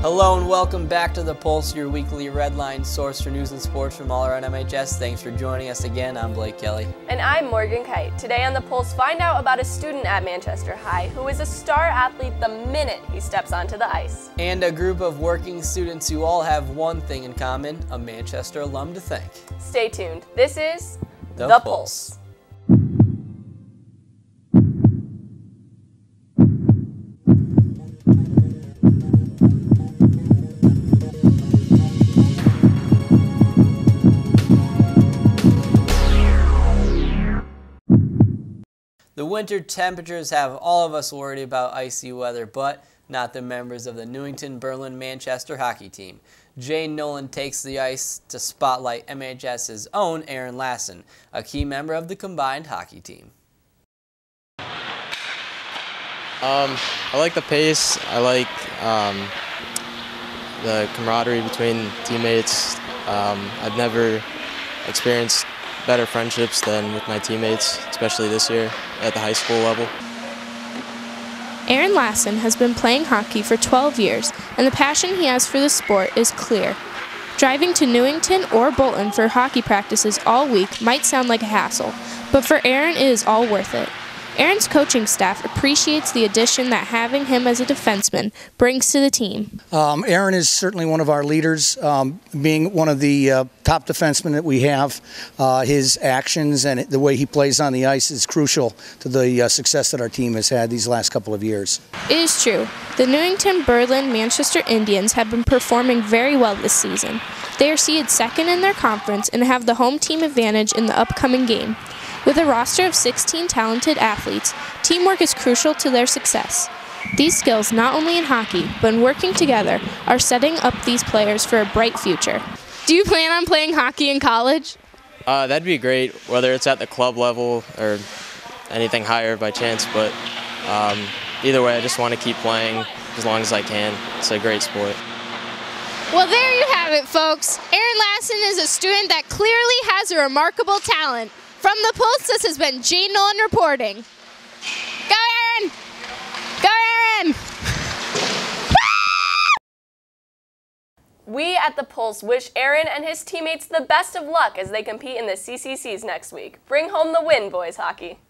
Hello and welcome back to The Pulse, your weekly Redline source for news and sports from all around MHS. Thanks for joining us again. I'm Blake Kelly. And I'm Morgan Kite. Today on The Pulse, find out about a student at Manchester High who is a star athlete the minute he steps onto the ice. And a group of working students who all have one thing in common, a Manchester alum to thank. Stay tuned. This is The Pulse. The winter temperatures have all of us worried about icy weather, but not the members of the Newington Berlin Manchester hockey team. Jane Nolan takes the ice to spotlight MHS's own Aaron Lassen, a key member of the combined hockey team. I like the pace. I like the camaraderie between teammates. I've never experienced better friendships than with my teammates, especially this year at the high school level. Aaron Lassen has been playing hockey for 12 years, and the passion he has for the sport is clear. Driving to Newington or Bolton for hockey practices all week might sound like a hassle, but for Aaron it is all worth it. Aaron's coaching staff appreciates the addition that having him as a defenseman brings to the team. Aaron is certainly one of our leaders, being one of the top defensemen that we have. His actions and the way he plays on the ice is crucial to the success that our team has had these last couple of years. It is true. The Newington Berlin Manchester Indians have been performing very well this season. They are seeded second in their conference and have the home team advantage in the upcoming game. With a roster of 16 talented athletes, teamwork is crucial to their success. These skills, not only in hockey, but in working together, are setting up these players for a bright future. Do you plan on playing hockey in college? That'd be great, whether it's at the club level or anything higher by chance, but either way, I just want to keep playing as long as I can. It's a great sport. Well, there you have it, folks. Aaron Lassen is a student that clearly has a remarkable talent. From The Pulse, this has been Jane Nolan reporting. Go Aaron! Go Aaron! We at The Pulse wish Aaron and his teammates the best of luck as they compete in the CCCs next week. Bring home the win, boys hockey.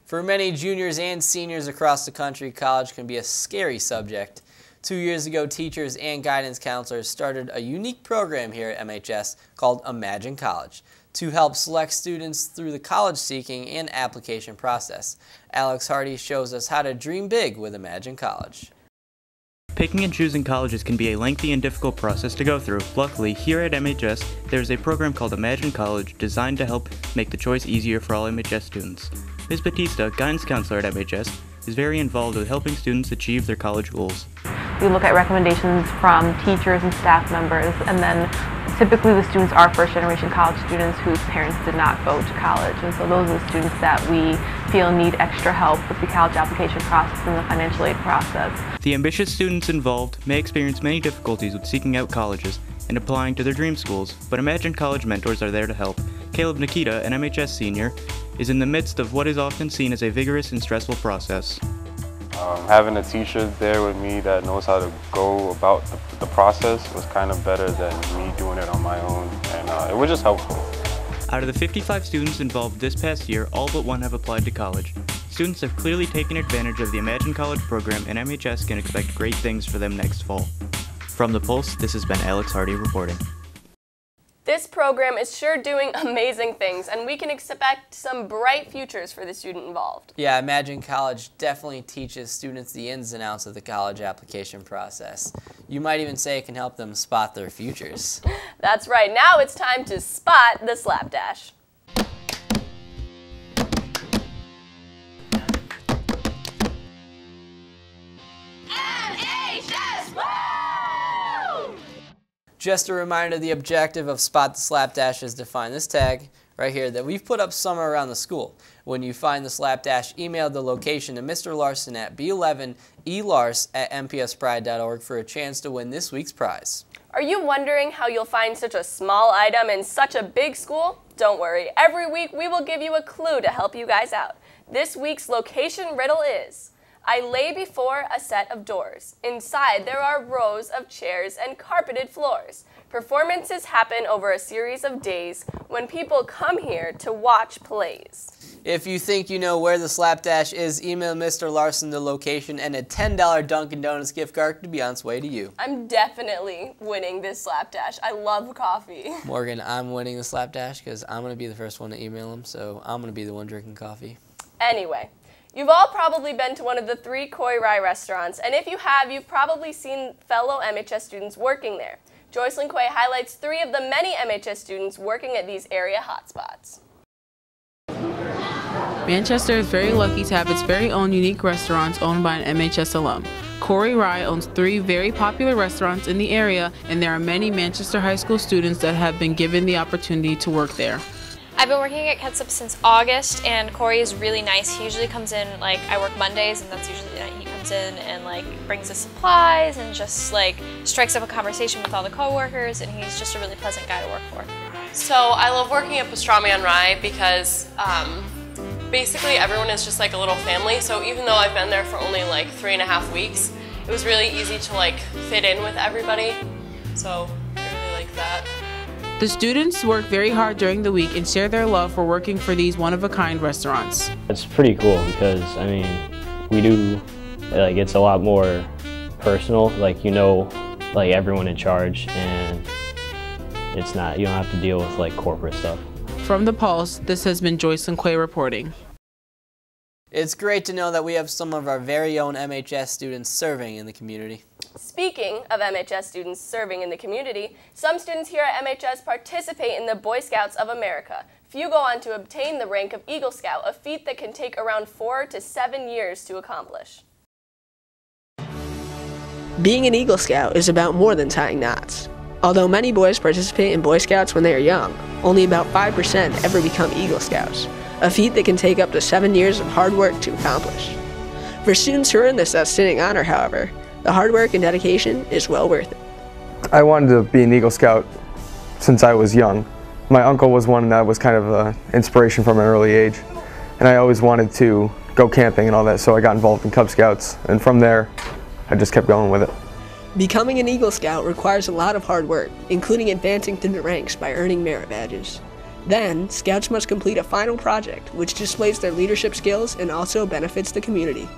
For many juniors and seniors across the country, college can be a scary subject. 2 years ago, teachers and guidance counselors started a unique program here at MHS called Imagine College to help select students through the college seeking and application process. Alex Hardy shows us how to dream big with Imagine College. Picking and choosing colleges can be a lengthy and difficult process to go through. Luckily, here at MHS, there is a program called Imagine College designed to help make the choice easier for all MHS students. Ms. Batista, guidance counselor at MHS, is very involved with helping students achieve their college goals. We look at recommendations from teachers and staff members, and then typically the students are first-generation college students whose parents did not go to college, and so those are the students that we feel need extra help with the college application process and the financial aid process. The ambitious students involved may experience many difficulties with seeking out colleges and applying to their dream schools, but Imagine College mentors are there to help. Caleb Nikita, an MHS senior, is in the midst of what is often seen as a vigorous and stressful process. Having a teacher there with me that knows how to go about the process was kind of better than me doing it on my own, and it was just helpful. Out of the 55 students involved this past year, all but one have applied to college. Students have clearly taken advantage of the Imagine College program, and MHS can expect great things for them next fall. From The Pulse, this has been Alex Hardy reporting. This program is sure doing amazing things, and we can expect some bright futures for the student involved. Yeah, Imagine College definitely teaches students the ins and outs of the college application process. You might even say it can help them spot their futures. That's right. Now it's time to spot the Slapdash. Just a reminder, the objective of Spot the Slapdash is to find this tag right here that we've put up somewhere around the school. When you find the Slapdash, email the location to Mr. Larson at b11elars@mpspride.org for a chance to win this week's prize. Are you wondering how you'll find such a small item in such a big school? Don't worry, every week we will give you a clue to help you guys out. This week's location riddle is: I lay before a set of doors. Inside there are rows of chairs and carpeted floors. Performances happen over a series of days when people come here to watch plays. If you think you know where the Slapdash is, email Mr. Larson the location and a $10 Dunkin' Donuts gift card to be on its way to you. I'm definitely winning this Slapdash. I love coffee. Morgan, I'm winning the Slapdash because I'm going to be the first one to email him, so I'm going to be the one drinking coffee. Anyway, you've all probably been to one of the 3 Koi Rai restaurants, and if you have, you've probably seen fellow MHS students working there. Joycelyn Quay highlights 3 of the many MHS students working at these area hotspots. Manchester is very lucky to have its very own unique restaurants owned by an MHS alum. Koi Rai owns 3 very popular restaurants in the area, and there are many Manchester High School students that have been given the opportunity to work there. I've been working at Ketchup since August, and Corey is really nice. He usually comes in, like, I work Mondays, and that's usually the night he comes in and, like, brings us supplies and just, like, strikes up a conversation with all the coworkers, and he's just a really pleasant guy to work for. So I love working at Pastrami on Rye because basically everyone is just like a little family. So even though I've been there for only like 3.5 weeks, it was really easy to like fit in with everybody. So I really like that. The students work very hard during the week and share their love for working for these one-of-a-kind restaurants. It's pretty cool because, I mean, we do, like, it's a lot more personal, like, you know, like, everyone in charge, and it's not, you don't have to deal with, like, corporate stuff. From The Pulse, this has been Joycelyn Quay reporting. It's great to know that we have some of our very own MHS students serving in the community. Speaking of MHS students serving in the community, some students here at MHS participate in the Boy Scouts of America. Few go on to obtain the rank of Eagle Scout, a feat that can take around 4 to 7 years to accomplish. Being an Eagle Scout is about more than tying knots. Although many boys participate in Boy Scouts when they are young, only about 5% ever become Eagle Scouts, a feat that can take up to 7 years of hard work to accomplish. For students who earn this outstanding honor, however, the hard work and dedication is well worth it. I wanted to be an Eagle Scout since I was young. My uncle was one that was kind of an inspiration from an early age, and I always wanted to go camping and all that, so I got involved in Cub Scouts, and from there I just kept going with it. Becoming an Eagle Scout requires a lot of hard work, including advancing through the ranks by earning merit badges. Then, Scouts must complete a final project, which displays their leadership skills and also benefits the community.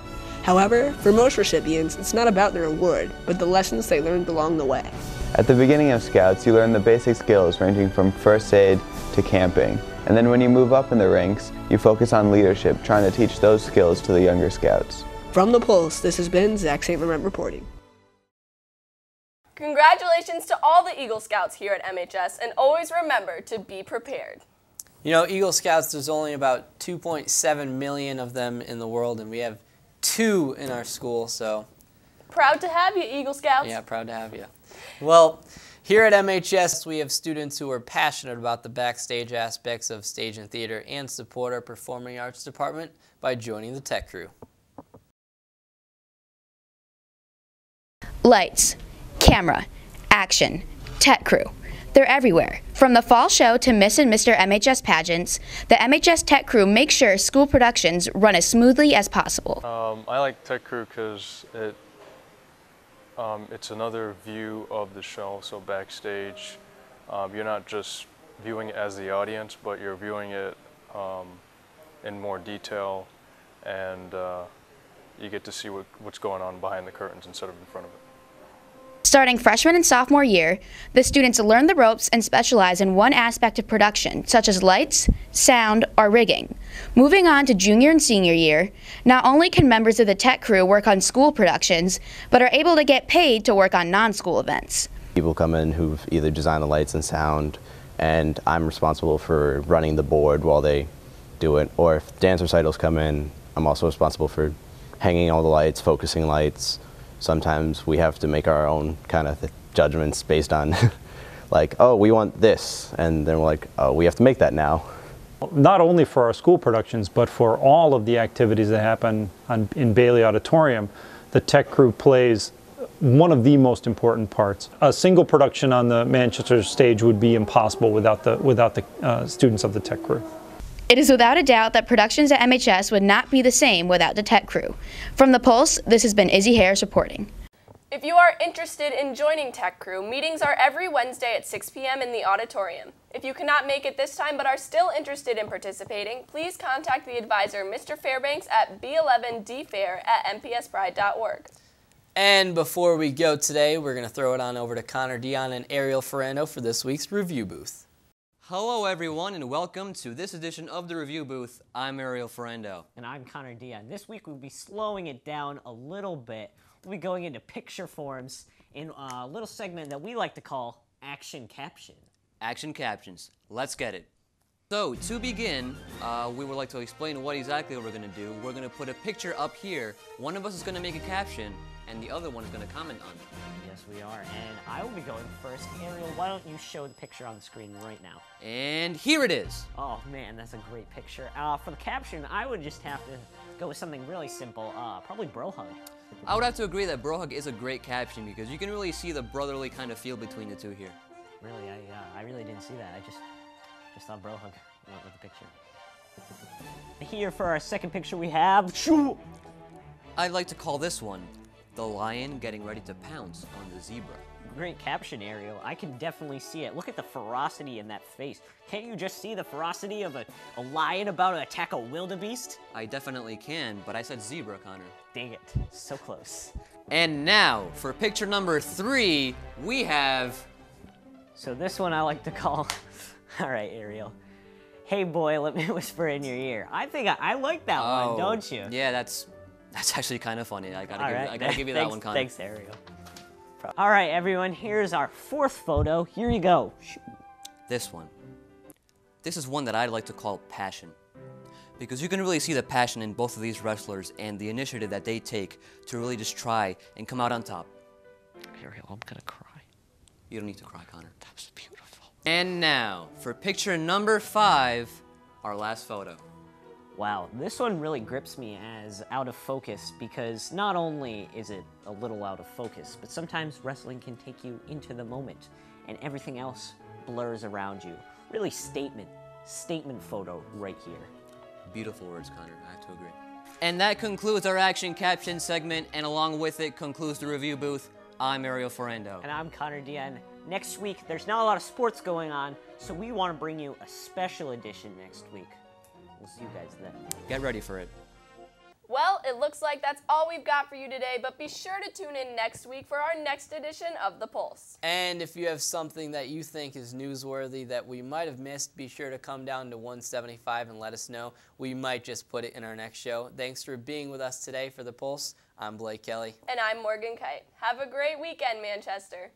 However, for most recipients, it's not about the reward, but the lessons they learned along the way. At the beginning of Scouts, you learn the basic skills ranging from first aid to camping. And then when you move up in the ranks, you focus on leadership, trying to teach those skills to the younger Scouts. From The Pulse, this has been Zach St. Laurent reporting. Congratulations to all the Eagle Scouts here at MHS, and always remember to be prepared. You know, Eagle Scouts, there's only about 2.7 million of them in the world, and we have 2 in our school, so. Proud to have you, Eagle Scouts. Yeah, proud to have you. Well, here at MHS, we have students who are passionate about the backstage aspects of stage and theater and support our performing arts department by joining the tech crew. Lights, camera, action, tech crew. They're everywhere. From the fall show to Miss and Mr. MHS pageants, the MHS tech crew makes sure school productions run as smoothly as possible. I like tech crew because it's another view of the show. So backstage, you're not just viewing it as the audience, but you're viewing it in more detail, and you get to see what's going on behind the curtains instead of in front of it. Starting freshman and sophomore year, the students learn the ropes and specialize in one aspect of production, such as lights, sound, or rigging. Moving on to junior and senior year, not only can members of the tech crew work on school productions, but are able to get paid to work on non-school events. People come in who've either designed the lights and sound, and I'm responsible for running the board while they do it. Or if dance recitals come in, I'm also responsible for hanging all the lights, focusing lights. Sometimes we have to make our own kind of judgments based on like, oh, we want this, and then we're like, oh, we have to make that now. Not only for our school productions, but for all of the activities that happen in Bailey Auditorium, the tech crew plays one of the most important parts. A single production on the Manchester stage would be impossible without the students of the tech crew. It is without a doubt that productions at MHS would not be the same without the tech crew. From The Pulse, this has been Izzy Harris reporting. If you are interested in joining Tech Crew, meetings are every Wednesday at 6 p.m. in the auditorium. If you cannot make it this time but are still interested in participating, please contact the advisor, Mr. Fairbanks, at b11dfair@mpspride.org. And before we go today, we're going to throw it on over to Connor Dion and Ariel Ferrando for this week's review booth. Hello everyone and welcome to this edition of the Review Booth. I'm Ariel Ferrando. And I'm Connor Dion. This week we'll be slowing it down a little bit. We'll be going into picture forms in a little segment that we like to call Action Caption. Action Captions. Let's get it. So, to begin, we would like to explain what exactly we're going to do. We're going to put a picture up here. One of us is going to make a caption, and the other one is going to comment on it. Yes, we are. And I will be going first. Ariel, why don't you show the picture on the screen right now? And here it is. Oh, man, that's a great picture. For the caption, I would just have to go with something really simple, probably bro hug. I would have to agree that bro hug is a great caption because you can really see the brotherly kind of feel between the two here. Really, I really didn't see that. I just thought bro hug went with the picture. Here for our second picture we have... I'd like to call this one, the lion getting ready to pounce on the zebra. Great caption, Ariel. I can definitely see it. Look at the ferocity in that face. Can't you just see the ferocity of a lion about to attack a wildebeest? I definitely can, but I said zebra, Connor. Dang it. So close. And now, for picture number 3, we have... So this one I like to call... All right, Ariel. Hey boy, let me whisper in your ear. I think I like that one, don't you? Yeah, that's actually kind of funny. I gotta give you that one, Connor. Thanks, Ariel. All right, everyone, here's our fourth photo. Here you go. This one. This is one that I'd like to call passion. Because you can really see the passion in both of these wrestlers and the initiative that they take to really just try and come out on top. Ariel, I'm gonna cry. You don't need to cry, Connor. That was beautiful. And now, for picture number 5, our last photo. Wow, this one really grips me as out of focus because not only is it a little out of focus, but sometimes wrestling can take you into the moment and everything else blurs around you. Really statement photo right here. Beautiful words, Connor. I have to agree. And that concludes our Action Caption segment, and along with it concludes the Review Booth. I'm Ariel Ferrando. And I'm Connor Dion. Next week, there's not a lot of sports going on, so we want to bring you a special edition next week. We'll see you guys then. Get ready for it. Well, it looks like that's all we've got for you today, but be sure to tune in next week for our next edition of The Pulse. And if you have something that you think is newsworthy that we might have missed, be sure to come down to 175 and let us know. We might just put it in our next show. Thanks for being with us today for The Pulse. I'm Blake Kelly. And I'm Morgan Kite. Have a great weekend, Manchester.